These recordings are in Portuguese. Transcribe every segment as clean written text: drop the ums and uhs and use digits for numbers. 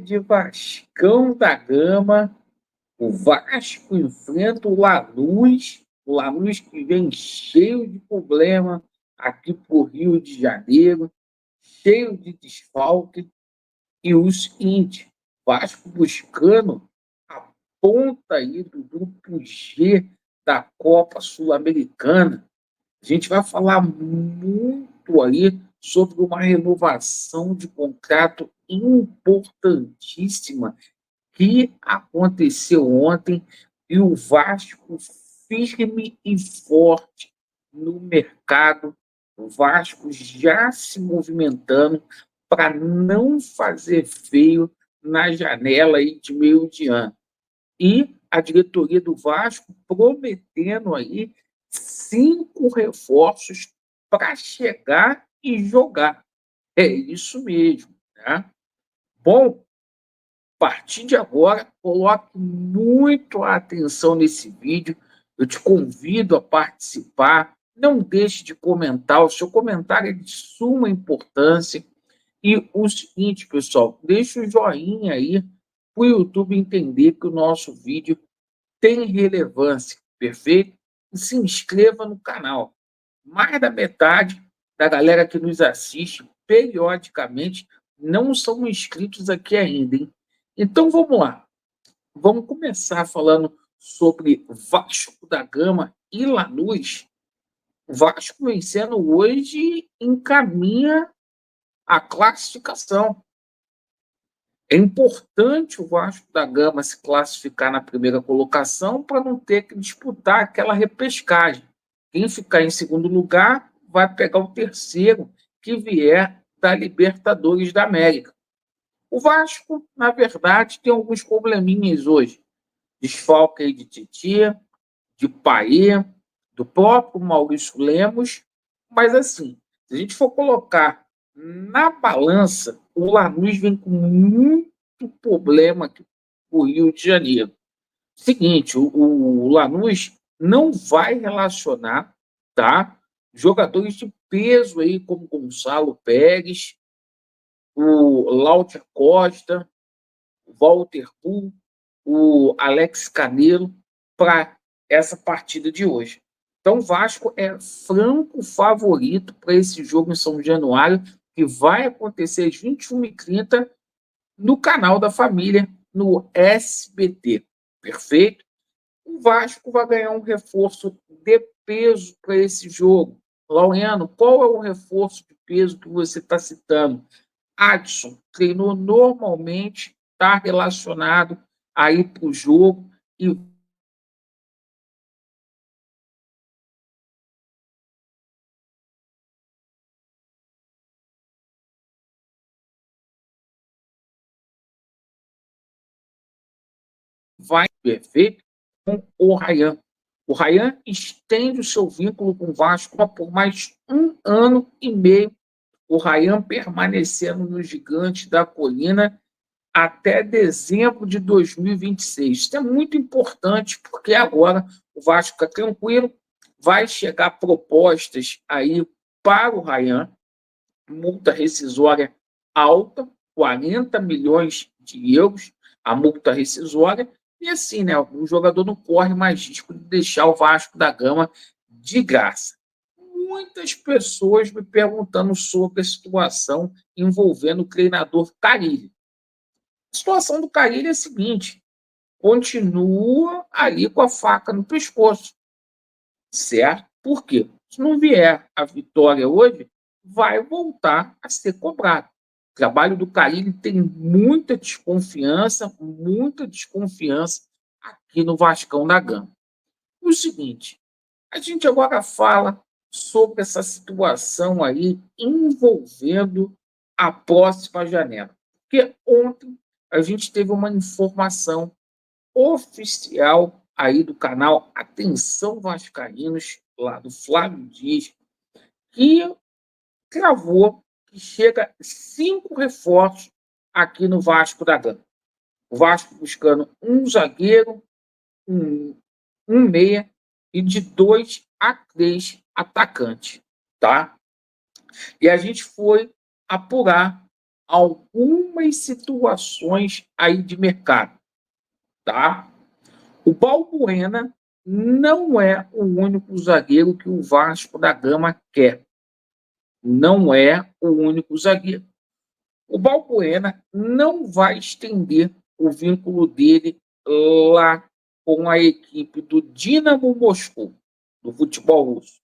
de Vascão da Gama. O Vasco enfrenta o Lanús que vem cheio de problema aqui para o Rio de Janeiro, cheio de desfalque. E o seguinte, Vasco buscando a ponta aí do grupo G da Copa Sul-Americana. A gente vai falar muito aí sobre uma renovação de contrato importantíssima que aconteceu ontem e o Vasco firme e forte no mercado, o Vasco já se movimentando para não fazer feio na janela aí de meio de ano. E a diretoria do Vasco prometendo aí 5 reforços para chegar e jogar. É isso mesmo, né? Bom, a partir de agora, coloque muito atenção nesse vídeo. Eu te convido a participar. Não deixe de comentar. O seu comentário é de suma importância. E o seguinte, pessoal, deixa o joinha aí para o YouTube entender que o nosso vídeo tem relevância, perfeito? E se inscreva no canal. Mais da metade da galera que nos assiste periodicamente não são inscritos aqui ainda, hein? Então vamos lá. Vamos começar falando sobre Vasco da Gama e Lanús. O Vasco vencendo hoje encaminha a classificação. É importante o Vasco da Gama se classificar na primeira colocação para não ter que disputar aquela repescagem. Quem ficar em segundo lugar vai pegar o terceiro que vier da Libertadores da América. O Vasco, na verdade, tem alguns probleminhas hoje. Desfalque aí de Titia, de Paê, do próprio Maurício Lemos. Mas, assim, se a gente for colocar na balança, o Lanús vem com muito problema aqui no Rio de Janeiro. Seguinte, o Lanús não vai relacionar, tá? Jogadores de peso aí, como Gonçalo Pérez, o Lauter Costa, o Walter Pool, o Alex Canelo, para essa partida de hoje. Então, o Vasco é franco favorito para esse jogo em São Januário, que vai acontecer às 21h30 no canal da família, no SBT. Perfeito? O Vasco vai ganhar um reforço de peso para esse jogo. Laureano, qual é o reforço de peso que você está citando? Adson treinou normalmente, está relacionado aí para o jogo e vai perfeito com o Ryan. O Ryan estende o seu vínculo com o Vasco por mais 1 ano e meio. O Ryan permanecendo no Gigante da Colina até dezembro de 2026. Isso é muito importante, porque agora o Vasco fica tranquilo, vai chegar propostas aí para o Ryan, multa rescisória alta, 40 milhões de euros, a multa rescisória, e assim, né, o jogador não corre mais risco de deixar o Vasco da Gama de graça. Muitas pessoas me perguntando sobre a situação envolvendo o treinador Carille. A situação do Carille é a seguinte: continua ali com a faca no pescoço, certo? Por quê? Se não vier a vitória hoje, vai voltar a ser cobrado. O trabalho do Carille tem muita desconfiança aqui no Vascão da Gama. O seguinte, a gente agora fala sobre essa situação aí envolvendo a próxima janela. Porque ontem a gente teve uma informação oficial aí do canal Atenção Vascaínos, lá do Flávio Dias, que cravou que chega 5 reforços aqui no Vasco da Gama. O Vasco buscando um zagueiro, um, um meia e de 2 a 3 atacantes, tá? E a gente foi apurar algumas situações aí de mercado, tá? O Balbuena não é o único zagueiro que o Vasco da Gama quer. Não é o único zagueiro. O Balbuena não vai estender o vínculo dele lá com a equipe do Dinamo Moscou, do futebol russo.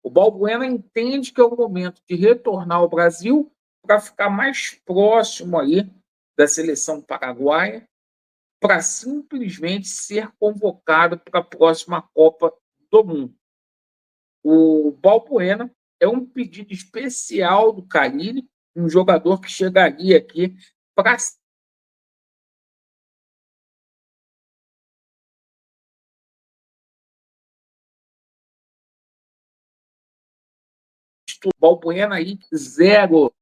O Balbuena entende que é o momento de retornar ao Brasil para ficar mais próximo aí da seleção paraguaia, para simplesmente ser convocado para a próxima Copa do Mundo. O Balbuena é um pedido especial do Carille, um jogador que chegaria aqui para o Balbuena aí zero,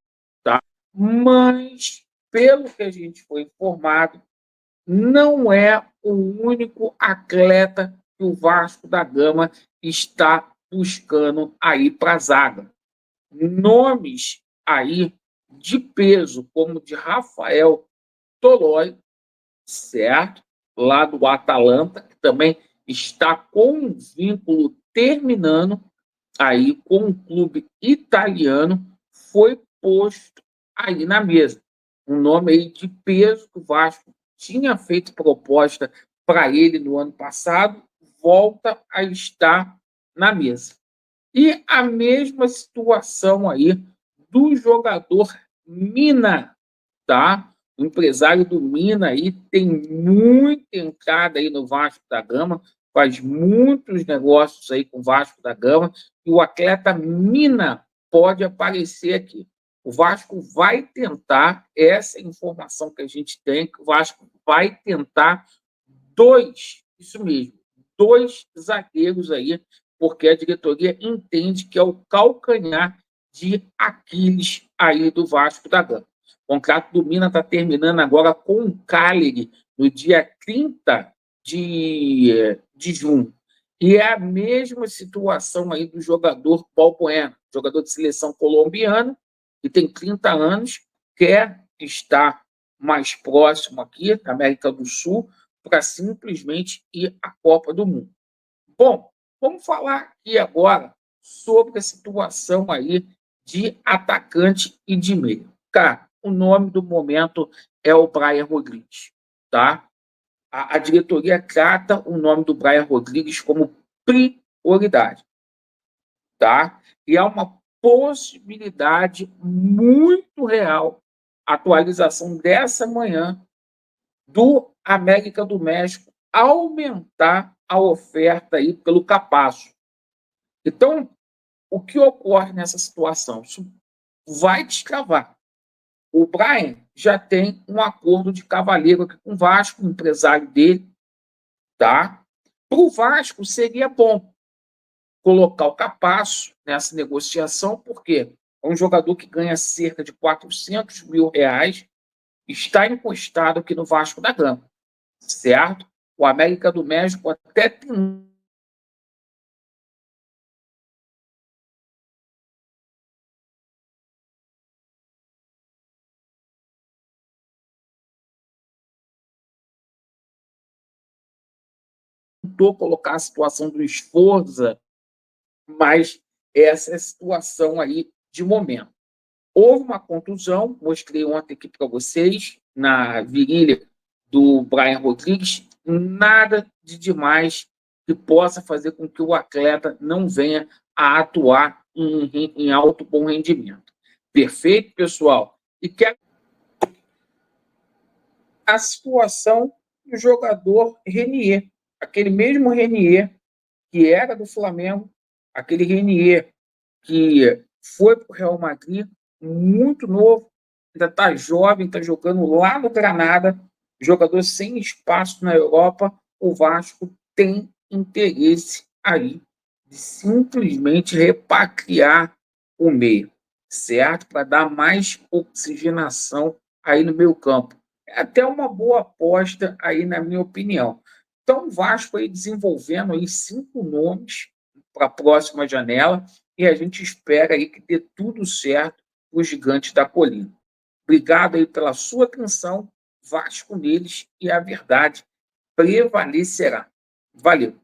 tá? Mas pelo que a gente foi informado, não é o único atleta que o Vasco da Gama está buscando aí para a zaga. Nomes aí de peso, como de Rafael Tolói, certo? Lá do Atalanta, que também está com um vínculo terminando aí com o clube italiano, foi posto aí na mesa. Um nome aí de peso que o Vasco tinha feito proposta para ele no ano passado, volta a estar na mesa. E a mesma situação aí do jogador Mina, tá? O empresário do Mina aí tem muita entrada aí no Vasco da Gama, faz muitos negócios aí com o Vasco da Gama, e o atleta Mina pode aparecer aqui. O Vasco vai tentar, essa informação que a gente tem, que o Vasco vai tentar isso mesmo, dois zagueiros aí, porque a diretoria entende que é o calcanhar de Aquiles aí do Vasco da Gama. O contrato do Mina está terminando agora com o Cagliari no dia 30 de junho. E é a mesma situação aí do jogador Paul Bueno, jogador de seleção colombiano, que tem 30 anos, quer estar mais próximo aqui, da América do Sul, para simplesmente ir à Copa do Mundo. Bom, vamos falar aqui agora sobre a situação aí de atacante e de meio. Cara, o nome do momento é o Brian Rodrigues, tá? A diretoria trata o nome do Brian Rodrigues como prioridade, tá? E há uma possibilidade muito real, atualização dessa manhã, do América do México aumentar a oferta aí pelo Capasso. Então, o que ocorre nessa situação? Isso vai descavar. O Brian já tem um acordo de cavalheiro aqui com o Vasco, o empresário dele, tá? Para o Vasco seria bom colocar o Capasso nessa negociação, porque é um jogador que ganha cerca de R$ 400 mil, está encostado aqui no Vasco da Gama, certo? O América do México até tentou colocar a situação do Esforza, mas essa é a situação aí de momento. Houve uma contusão, mostrei ontem aqui para vocês, na virilha do Brian Rodrigues, nada de demais que possa fazer com que o atleta não venha a atuar em alto bom rendimento. Perfeito, pessoal? E que a situação do jogador Renier, aquele mesmo Renier que era do Flamengo, aquele Renier que foi para o Real Madrid, muito novo, ainda está jovem, está jogando lá no Granada, jogador sem espaço na Europa. O Vasco tem interesse aí de simplesmente repatriar o meio, certo? Para dar mais oxigenação aí no meio campo. É até uma boa aposta aí, na minha opinião. Então, o Vasco aí desenvolvendo aí 5 nomes para a próxima janela, e a gente espera aí que dê tudo certo para o Gigante da Colina. Obrigado aí pela sua atenção. Vasco neles e a verdade prevalecerá. Valeu.